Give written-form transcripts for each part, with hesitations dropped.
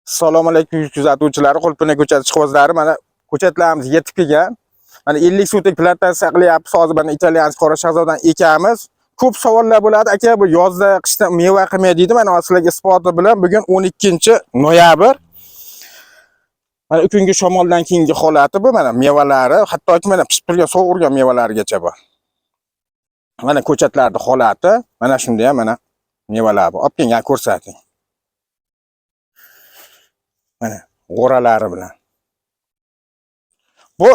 Assalomu alaykum kuzatuvchilar, qo'lpina ko'chat ishqibozlari. Mana ko'chatlarimiz yetib kelgan. Mana 50 sotik plantatsiya qilyapmiz. Hozir mana italyan qora shahzodan ekamiz. Ko'p savollar bo'ladi. Aka, bu yozda, qishda meva qilmaydi deydi. Mana sizlarga isboti bilan bugun 12-noyabr. Mana kungi shamoldan keyingi holati bu. Mana mevalari, hattoki mana pishib turgan sovurilgan mevalargacha bor. Mana ko'chatlarning holati, mana shunday ham mana mevalar bor. Olib kelgan ko'rsating. Mana g'oralari bilan. Bu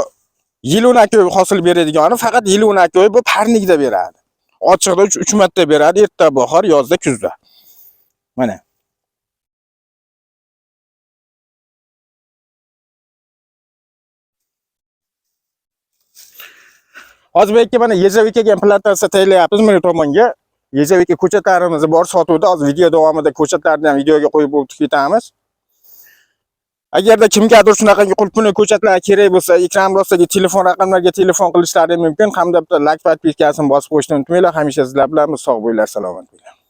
yil-o'nako'y hosil beradigani faqat yil-o'nako'y bu parnikda beradi. Ochiqda 3 marta beradi, erta bahor, yozda kuzda. Mana. Hozir aka mana Yejavikaga plantatsiya tayyorlayapmiz mana tomonga. Yejavika ko'chatlarimiz bor sotuvda. Hozir video davomida ko'chatlarni ham videoga qo'yib o'tib ketamiz. Agarda kimgadir shunaqangi qulpini ko'chatlar kerak bo'lsa, ekran ostidagi telefon raqamlariga telefon qilishlari mumkin. Hamda bitta like podpiskasini bosib qo'yishni unutmanglar. Hamisha sizlar bilan sog' bo'linglar, salomat bo'linglar.